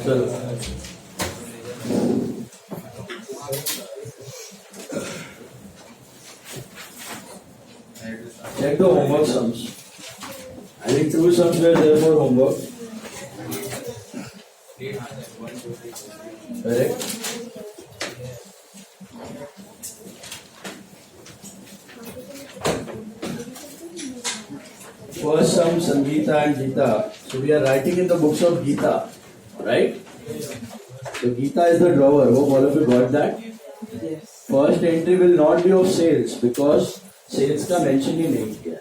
चलो check the homework sums. I think two sums were there for homework. Correct? First sum Sangeeta and Geeta. So we are writing in the books of Geeta, right? So Geeta is the drawer. Hope all of you got that. First entry will not be of sales because sales का mention ही नहीं किया.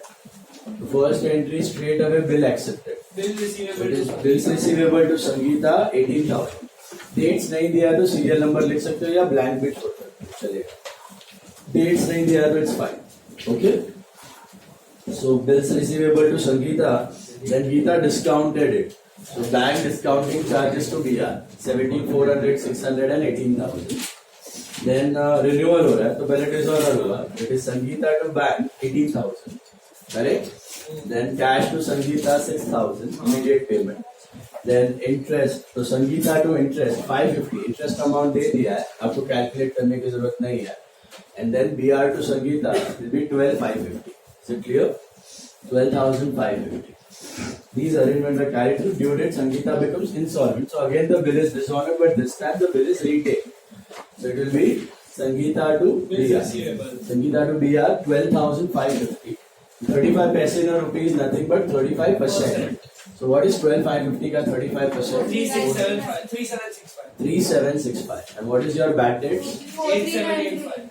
The first entry straight away bill accepted. Bill receivable. It is bills receivable to Sangeeta 18,000. Dates नहीं दिया तो serial number लिख सकते हो या blank भी छोड़ सकते हो चलेगा. Dates नहीं दिया तो it's fine. Okay. So bills receivable to Sangeeta, then Geeta discounted it. So bank discounting charges to BR 17,400, 600 and 18,000. Then renewal हो रहा है तो पहले डिसऑर्डर होगा. It is Sangeeta to bank 18,000. Correct? Then cash to Sangeeta 6,000 immediate payment. Then interest to Sangeeta to interest 550. Interest amount दे दिया है, आपको calculate करने की जरूरत नहीं है. And then BR to Sangeeta will be 12,550. Is it clear? 12,550. These arrangements are carried through. Due date Sangeeta becomes insolvent. So again the bill is dishonored, but this time the bill is retained. So it will be Sangeeta to BR. Sangeeta to BR 12,550. 35 paise in a rupee is nothing but 35%. So what is 12,550 ka 35%? 3765. 3765. And what is your bad debts? 8785.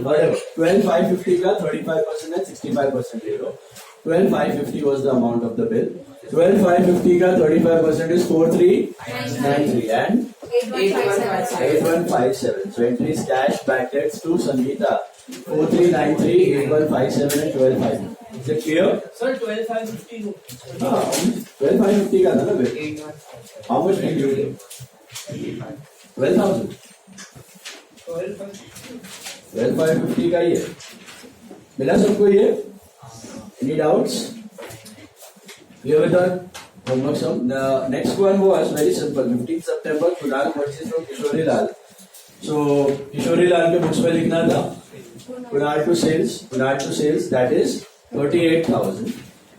12,550 ka 35% and 65% zero. 12,550 was the amount of the bill. 12,550 ka 35% is 4,393 and 8157. So entries cash, bad debts to Sangeeta 4,393, 8157 and 12,550. Is it clear? Sir, 12,550. 12,550 ka na bill. How much did you do? 12,000. 12,550 का ही है. मिला सबको ये? Any doubts? Clear with that? Homework sum. The next one was very simple. 15th September, Kunal purchased from Kishori Lal. So Kishori Lal के books में लिखना था. Kunal to sales, that is 38,000.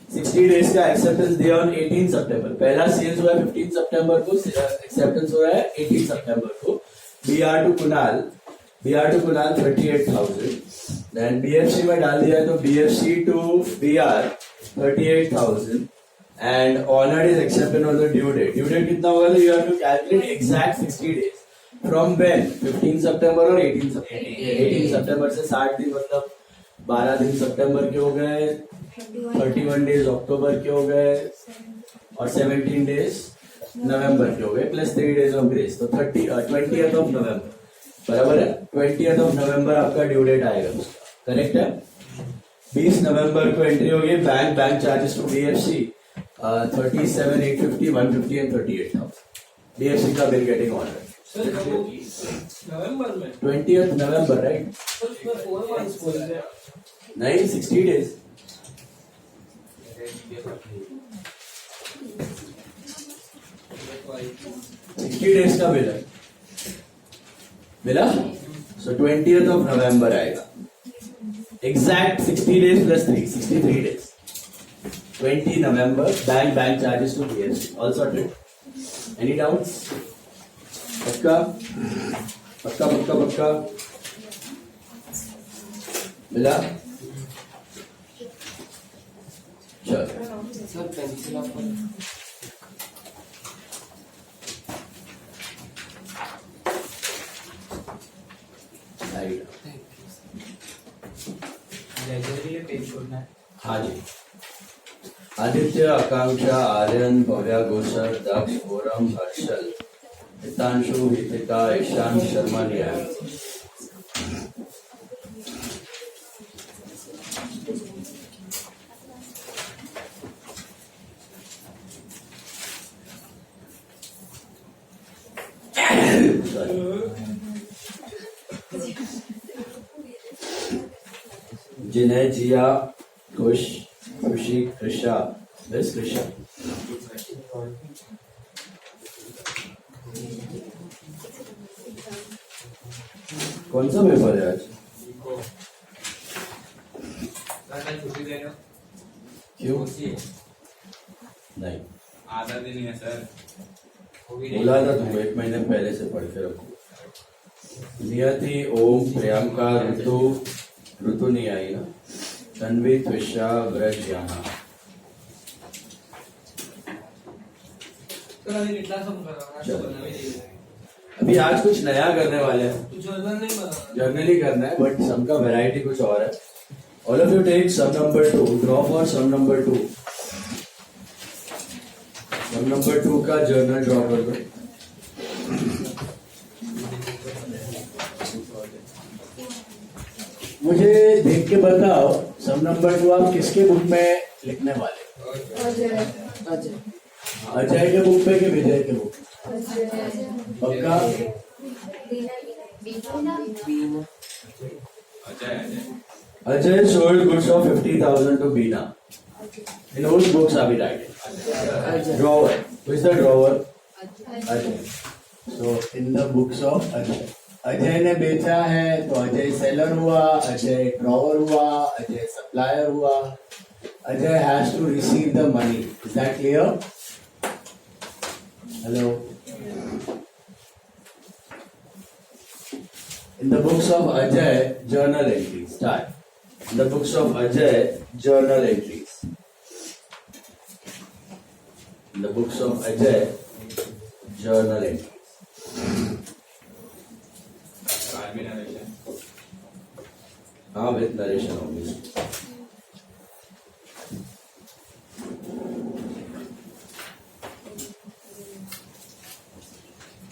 60 days का acceptance दिया on 18 September. पहला sales हुआ 15 September को, acceptance हो रहा है 18 September को. BR to Kunal 38,000. Then BFC में डाल दिया तो BFC to BR 38,000. And honored is accepted on the due date. Due date कितना होगा तो you have to calculate exact 60 days. From when? 15 September और 18 September. 18 September से 60 दिन मतलब 12 दिन सितंबर के हो गए, 31 डेज अक्टूबर के हो गए और 17 डेज नवंबर के हो गए प्लस 3 डेज ऑफ ग्रेस. तो 20th ऑफ नवंबर बराबर है. 20th ऑफ नवंबर आपका ड्यू डेट आएगा उसका. करेक्ट है. 20 नवंबर को एंट्री होगी. Bank charges to BFC 37,850, 150 and 38,000. BFC का बिल गेटिंग ऑर्डर. सर कब होगी? नवंबर में. 20th नवंबर राइट. सर उसमें 4 months बोल रहे हैं. नहीं 60 डेज. 60 डेज का बिल है. मिला. सो 20th ऑफ नवंबर आएगा. Exact 60 days plus 3 63 days. 20 November bank charges to BFC. All sorted. Any doubts? पक्का पक्का पक्का पक्का मिला. चलो सर पेंसिल ऑफर. पेज छोड़ना है. हाँ जी. आदित्य, आकांक्षा, आर्यन, भव्या, गोसर, दक्ष, फोरम, हर्षल, हितांशु, हितिका, ईशान, शर्मा, न्याय. जिन्हें जिया, खुश, खुशी, कृषा, Where's Krisha? कौन सा पेपर है आज? छुट्टी दे दो। क्यों? नहीं आधा दिन ही है सर। बोला था तुम 1 महीने पहले से पढ़ के रखो। नियति, ओम, प्रियंका, ऋतु नहीं आई ना, तन्वी, त्विषा, व्रज, याना। अभी आज कुछ नया करने वाले हैं, जर्नली करना है, बट सम का वैरायटी कुछ और है। All of you take sum number 2, draw for sum number 2। Sum number 2 का जर्नल ड्रॉ कर दो। मुझे देख के बताओ सम नंबर 2 आप किसके बुक में लिखने वाले? अजय के बुक पे कि विजय के बुक? पक्का? Ajay sold goods of 50,000 to Beena. In whose books are we writing? Drawer. Who is the drawer? Ajay. So in the books of Ajay. Ajay ने बेचा है तो अजय सेलर हुआ, अजय ड्रॉवर हुआ, अजय सप्लायर हुआ. Ajay has to receive the money. Is that clear? Hello. In the books of Ajay, journal entries. Start. In the books of Ajay, journal entries. In the books of Ajay, journal entries. With narration obviously.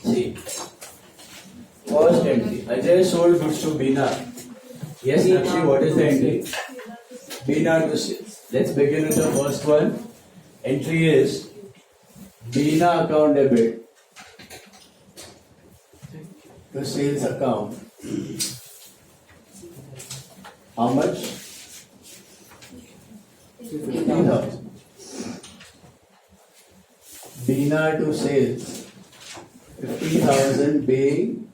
See, first entry. Ajay sold goods to Beena. Yes, Nakshi, what is the entry? Beena to sales. Let's begin with the first one. Entry is Beena account debit to sales account. How much? 50,000. Beena to sales. 50,000 being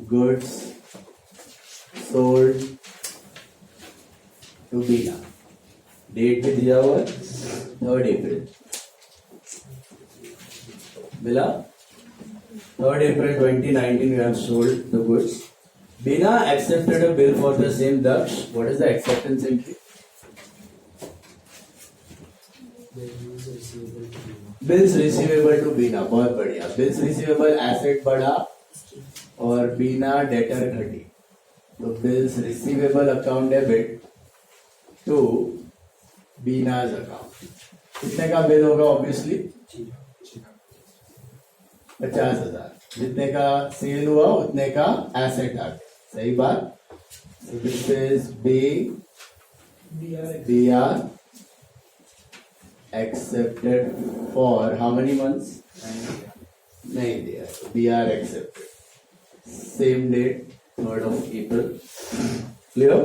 goods sold to Beena. Date भी दिया हुआ है 3rd April. मिला? 3rd April 2019 we have sold the goods. Beena accepted a bill for the same Daksh. What is the acceptance entry? Bills receivable to Beena. बहुत बढ़िया. Bills receivable asset बढ़ा और Beena debtor घटी. तो bills receivable account debit to Beena's account. कितने का bill होगा obviously? 50,000. जितने का सेल हुआ उतने का एसेट आ गया. सही बात? So this is BR accepted for how many months? नहीं दिया. So BR accepted. Same date, 3rd of April. Clear?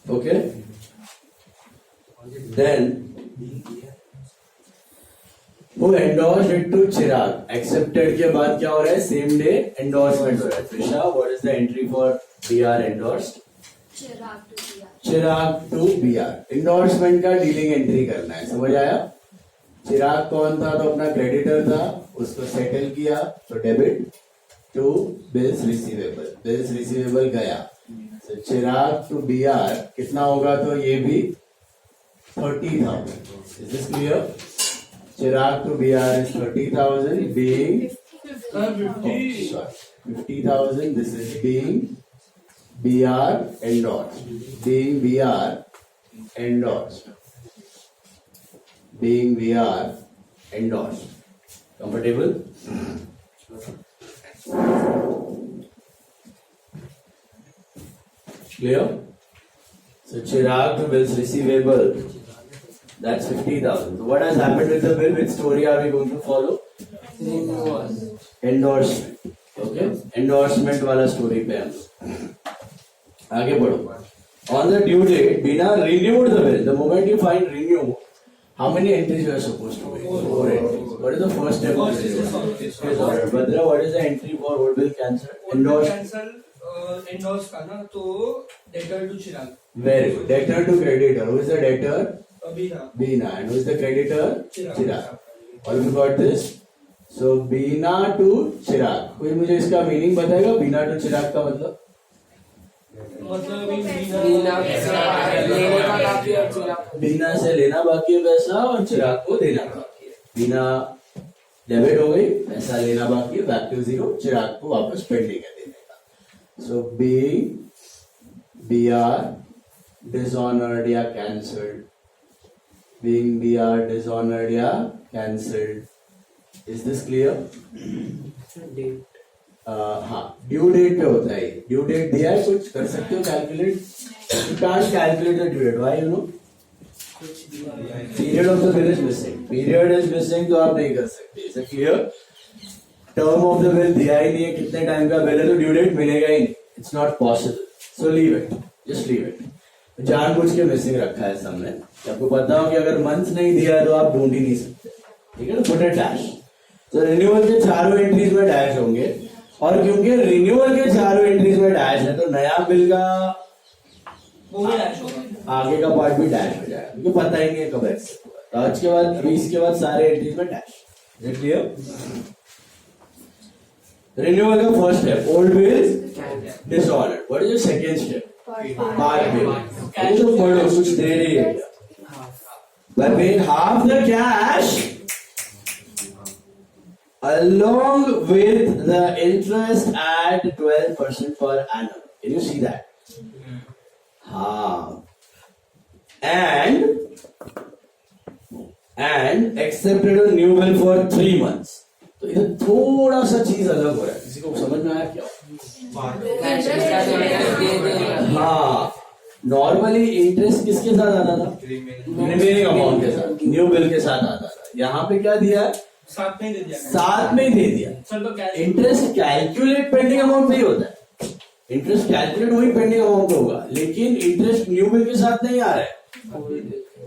Okay. Then who endorsed it to Chirag? Accepted के बाद क्या हो रहा है? Same day endorsement हो रहा है. Trisha, what is the entry for BR endorsed? Chirag to BR. Endorsement का डीलिंग एंट्री करना है. समझ आया? चिराग कौन था? तो अपना क्रेडिटर था, उसको सेटल किया तो debit to bills receivable. Bills receivable गया. So, चिराग टू BR कितना होगा? तो ये भी 30,000. Is this clear? Chirag to BR is 30,000 being 50,000. This is being BR endorsed. Being BR endorsed. Being BR endorsed. Comfortable? Clear? So Chirag to bills receivable. That's 50,000. So what has happened with the bill? Which story are we going to follow? Endorsement. Okay? Endorsement वाला story पे हम आगे बढ़ो. On the due date, Bina renewed the bill. The moment you find renew, how many entries you are supposed to make? 4 entries. What is the first step of the renewal? Badra, what is the entry for old bill cancel? Endorse. Endorse का ना तो debtor to Chirag Very good. Debtor to creditor. Who is the debtor? अभी था Bina. And who is the creditor? Chirag. Chirag. All of you got this? So Bina to Chirag. कोई मुझे इसका meaning बताएगा? Bina to Chirag का मतलब? मतलब बीना से लेना बाकी है पैसा और चिराग को देना बाकी है. बीना डेबिट हो गई, पैसा लेना बाकी है, बैक टू जीरो, चिराग को वापस पेंडिंग है देने का. सो बी आर डिसऑनर्ड या cancelled, being B R dishonoured या कैंसल्ड. Is this clear? हाँ, ड्यू डेट पे होता है. ड्यू डेट दिया है, कुछ कर सकते हो calculate? You can't calculate the due date. Why? You know period of the bill is missing. Period is missing तो आप नहीं कर सकते. Is clear? Term of the bill दिया ही नहीं है, कितने टाइम का बिल है, तो ड्यू डेट मिलेगा ही नहीं. It's not possible. So leave it, just leave it. जानबूझ के मिसिंग रखा है हमने. आपको पता हो कि अगर मंथ नहीं दिया है तो आप ढूंढ ही नहीं सकते. ठीक है ना? Put it dash. तो रिन्यूअल के चारों एंट्रीज में डैश होंगे, और क्योंकि रिन्यूअल के चारों एंट्रीज में डैश है तो नया बिल का वो भी डैश होगा, आगे का पार्ट भी डैश हो जाएगा, क्योंकि पता ही नहीं है कब एक्सेप्ट हुआ. तो आज के बाद अभी इसके बाद सारे एंट्रीज में dash. Is it clear? Renewal का first step, old bill disorder. What is the second step? Part bill. तो पढ़ो, कुछ दे रही है by paying half the cash along with the interest at 12% per annum. Can you see that? And accepted a new bill for 3 months. तो इधर थोड़ा सा चीज अलग हो रहा है. किसी को समझ में आया क्या? हाँ, नॉर्मली इंटरेस्ट किसके साथ आता था? रिमेनिंग अमाउंट के साथ, न्यू बिल के साथ आता था. यहाँ पे क्या दिया है? साथ में ही दे दिया. साथ में ही दे दिया. सर तो cash interest calculate pending amount पे ही होता है. इंटरेस्ट कैलकुलेट वही पेंडिंग अमाउंट होगा, लेकिन इंटरेस्ट न्यू बिल के साथ नहीं आ रहा है,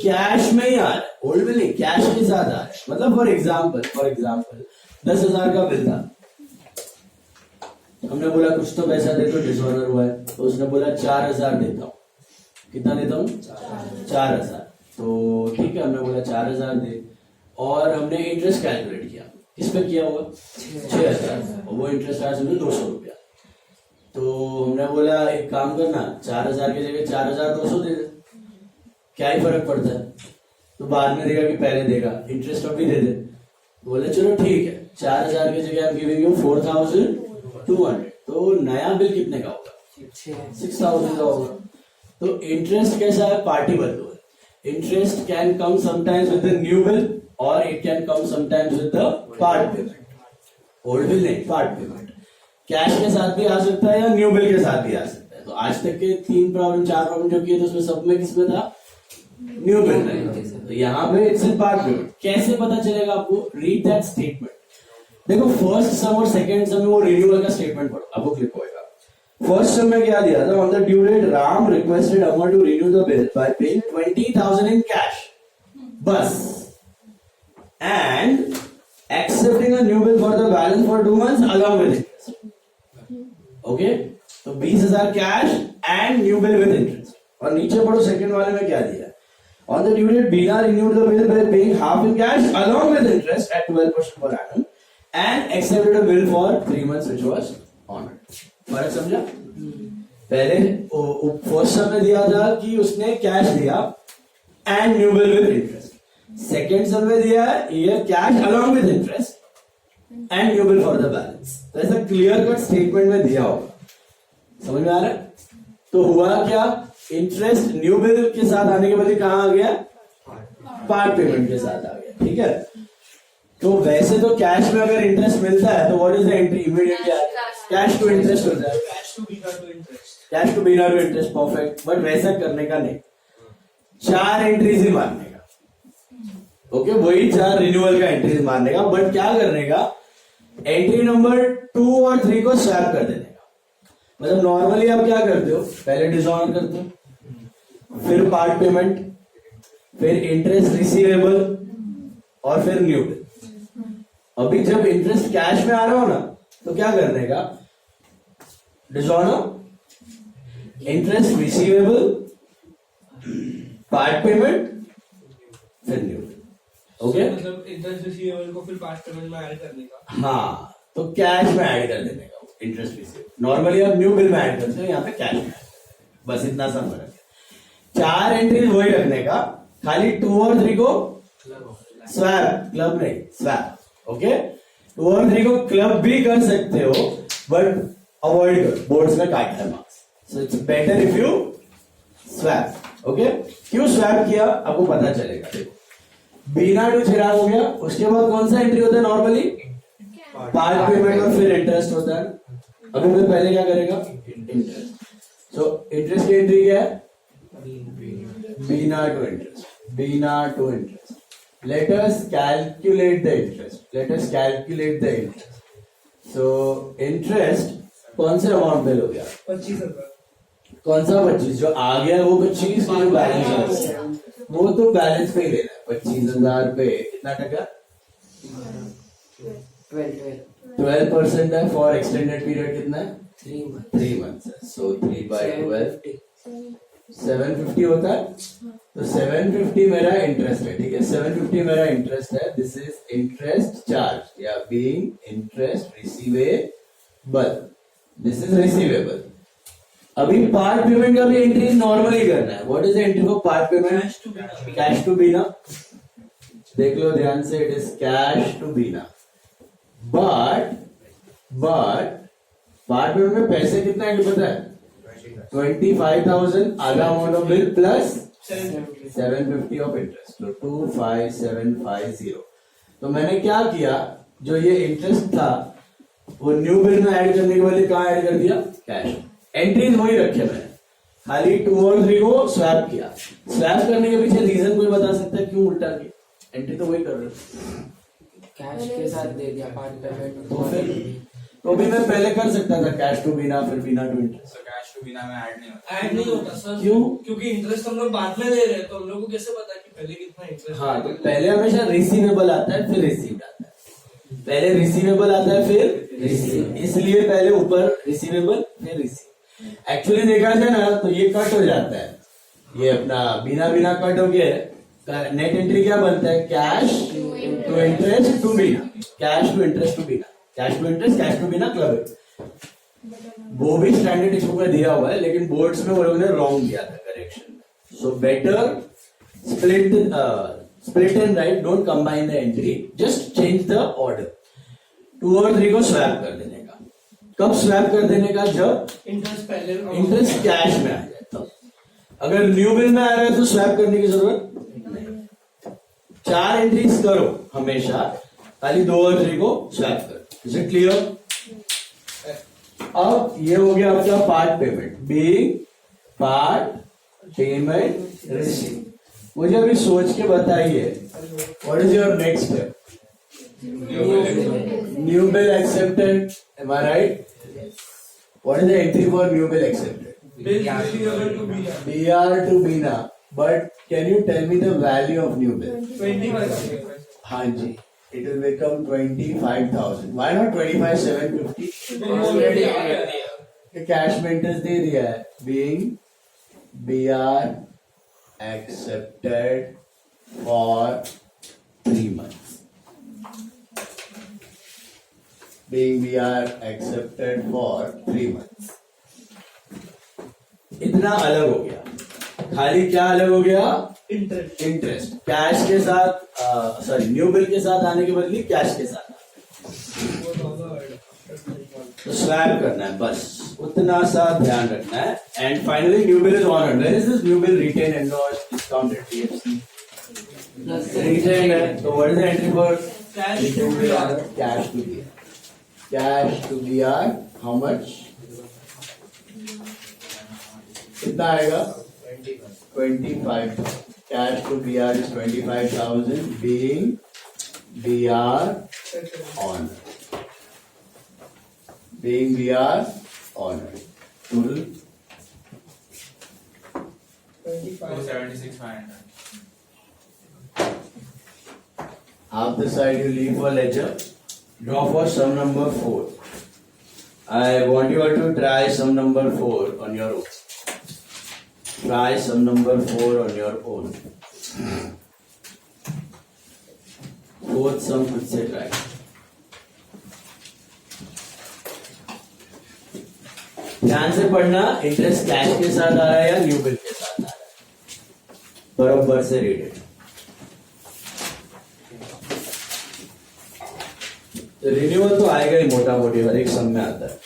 कैश में ही आ रहा है. ओल्ड बिल नहीं, कैश के साथ आ रहा है. मतलब फॉर एग्जाम्पल 10,000 का बिल था. हमने बोला कुछ तो पैसा दे, तो डिसऑनर हुआ है, तो उसने बोला 4,000 देता हूँ. कितना देता हूँ? 4,000. तो ठीक है, हमने बोला 4,000 दे, और हमने इंटरेस्ट कैलकुलेट किया. किस पे किया होगा? 6,000. और वो इंटरेस्ट आया समझो 200 रुपया. तो हमने बोला एक काम करना, 4,000 की जगह 4,200 दे दे, क्या ही फर्क पड़ता है. तो बाद में देगा कि पहले देगा, इंटरेस्ट अभी दे दे. बोले चलो ठीक है, 4,000 की जगह हम गिविंग यू 4,200. तो नया बिल कितने का होगा? 6,000 का होगा. तो इंटरेस्ट कैसा है? पार्टी बदलो. Interest can come sometimes with the new bill, or it can come sometimes with the part payment. Old bill नहीं, part payment. कैश के साथ भी आ सकता है या न्यू बिल के साथ भी आ सकता है. तो आज तक के 4 प्रॉब्लम जो किए थे उसमें सब में किसमें था? न्यू बिल में. तो यहाँ पे इट्स पार्ट पेमेंट. कैसे पता चलेगा आपको? Read that statement. देखो फर्स्ट सम और सेकंड सम में वो रिन्यूअल का स्टेटमेंट पढ़ो, आपको क्लिक होएगा. फर्स्ट सम में क्या दिया था? On the due date Ram requested Amar to renew the bill by paying 20,000 in cash बस, and accepting a new bill for the balance for 2 months along with interest. Okay, तो 20,000 cash and new bill with interest. और नीचे पढ़ो second वाले में क्या दिया? On the due date Beena renewed the bill by paying half in cash along with interest at 12% per annum and accepted a bill for 3 months which was honored. फर्क समझा? पहले फर्स्ट सब में दिया था कि उसने कैश दिया and new bill with interest. Second सब में दिया ये cash along with interest and new bill for the balance. तो ऐसा क्लियर कट स्टेटमेंट में दिया होगा. समझ में आ रहा है? तो हुआ क्या? इंटरेस्ट न्यू बिल के साथ आने के बदले कहां आ गया? पार्ट पेमेंट के साथ आ गया. ठीक है, तो वैसे तो कैश में अगर इंटरेस्ट मिलता है तो what is the entry? Immediately cash to interest होता है. Cash to Bina to interest. Cash to Bina to interest. Perfect. But वैसा करने का नहीं, 4 एंट्रीज ही मारने का. ओके, वही 4 रिन्यूअल का एंट्रीज मारने का. बट क्या करने का? एंट्री नंबर 2 और 3 को स्वैप कर देने का. मतलब नॉर्मली आप क्या करते हो? पहले डिसऑनर करते हो, फिर पार्ट पेमेंट, फिर इंटरेस्ट रिसीवेबल और फिर न्यू बिल। अभी जब इंटरेस्ट कैश में आ रहा हो ना तो क्या करने का, dishonour interest receivable, part payment, फिर न्यू बिल। ओके, मतलब इंटरेस्ट रिसीवेबल को फिर पार्ट पेमेंट में ऐड करने का। हाँ, तो कैश में ऐड कर देने का इंटरेस्ट रिसीवेबल। नॉर्मली आप न्यू बिल में ऐड करते हो, यहाँ पे कैश में, बस इतना सा फर्क है। 4 एंट्रीज वही रखने का, खाली 2 और 3 को स्वैप, क्लब नहीं स्वैप। ओके, 2 और 3 को क्लब भी कर सकते हो बट अवॉइड करो, बोर्ड्स में काटता है marks, so it's better if you swap. Okay, क्यों स्वैप किया आपको पता चलेगा। देखो, बीना टू चिराग हो गया, उसके बाद कौन सा एंट्री होता है नॉर्मली, पार्ट पेमेंट और फिर इंटरेस्ट होता है। अभी मैं पहले क्या करेगा, इंटरेस्ट। सो इंटरेस्ट की एंट्री क्या है, Beena to interest, Beena to interest. Let us calculate the interest. Let us calculate the interest. So interest कौन से अमाउंट पे हो गया, 25,000। कौन सा 25, जो आ गया वो 25, जो बैलेंस है वो तो बैलेंस पे ही लेना है। 25,000 पे कितना टका, 12% है। फॉर एक्सटेंडेड पीरियड कितना है, 3 months है। सो 3/12 750 होता है। तो 750 मेरा इंटरेस्ट है, ठीक है, 750 मेरा इंटरेस्ट है। दिस इज इंटरेस्ट चार्ज या being interest receivable, this is receivable. अभी पार्ट पेमेंट का भी एंट्री नॉर्मली करना है। What is the entry for part payment, cash to Beena. देख लो ध्यान से, it is cash to Beena. But part payment में पैसे कितना है पता है, 25,000 आधा amount of bill plus 750 of interest, तो 25,750। तो मैंने क्या किया, जो ये इंटरेस्ट था वो न्यू बिल में ऐड करने के बदले कहां ऐड कर दिया, कैश। एंट्रीज वही रखे मैंने, खाली 2 और 3 को स्वैप किया। स्वैप करने के पीछे रीजन कोई बता सकता है क्यों उल्टा किया, एंट्री तो वही कर रहे हो, कैश के साथ दे दिया पार्ट पेमेंट। तो फिर तो भी मैं पहले कर सकता था कैश टू बीना, फिर बीना टू इंटरेस्ट। तो कैश टू बिना में ऐड नहीं होता। ऐड नहीं होता सर, क्यों? क्योंकि इंटरेस्ट हम लोग बाद में ले रहे हैं, तो हम लोग को कैसे पता कि पहले कितना इंटरेस्ट। हाँ, तो पहले हमेशा रिसीवेबल आता है फिर रिसीव्ड आता है, पहले रिसीवेबल आता है फिर रिसीव, इसलिए पहले ऊपर रिसीवेबल फिर रिसीव। एक्चुअली देखा जाए ना तो ये कट हो जाता है, ये अपना बिना बिना कट हो गया। नेट एंट्री क्या बनता है, cash to interest to Bina, cash to interest to Bina, cash to interest, cash to Bina club. वो भी स्टैंडर्ड टेक्स्ट बुक में दिया हुआ है, लेकिन बोर्ड्स में वो लोगों ने रॉन्ग दिया था correction. So better split and write, don't combine the entry, just change the order। 2 और 3 को स्वैप कर देने का। कब स्वैप कर देने का, जब इंटरेस्ट पहले इंटरेस्ट कैश में आ जाए तब। अगर न्यू बिल में आ रहा है तो स्वैप करने की जरूरत नहीं। 4 एंट्रीज करो हमेशा, खाली 2 और 3 को स्वैप करो। Is it clear? अब ये हो गया आपका part payment, being part payment receive. मुझे अभी सोच के बताइए, what is your next step? New bill accepted, am I right? What is the entry for new bill accepted? Bill receivable to be BR to BINA, but can you tell me the value of new bill? 25,000। हाँ जी, it will become 25,000. Why not 25,750? Already आ गया। कैश में interest दे दिया है, being BR accepted for 3 months. Being BR accepted for 3 months. इतना अलग हो गया, खाली क्या अलग हो गया, इंटरेस्ट। इंटरेस्ट कैश के साथ, सॉरी न्यू बिल के साथ आने के बदले कैश के साथ, तो स्वैप करना है, बस उतना सा ध्यान रखना है। And finally new bill is honoured. Where is this new bill, retain, endorsed, discounted, TFC retain है। तो what is the entry for cash to B cash to BR? Cash to BR how much, कितना आएगा, 25,000। Cash to BR is 25,000, being BR honored, being BR honored. Total 25. 276 500. Half the side you leave for ledger. Draw for sum number 4. I want you all to try sum number 4 on your own. Try sum number 4 on your own. Fourth sum खुद से try. ध्यान से पढ़ना, interest cash के साथ आ रहा है या न्यू बिल के साथ आ रहा है, बराबर से रीड इट. रिन्यूअल तो आएगा ही मोटा मोटी हर एक सम में आता है.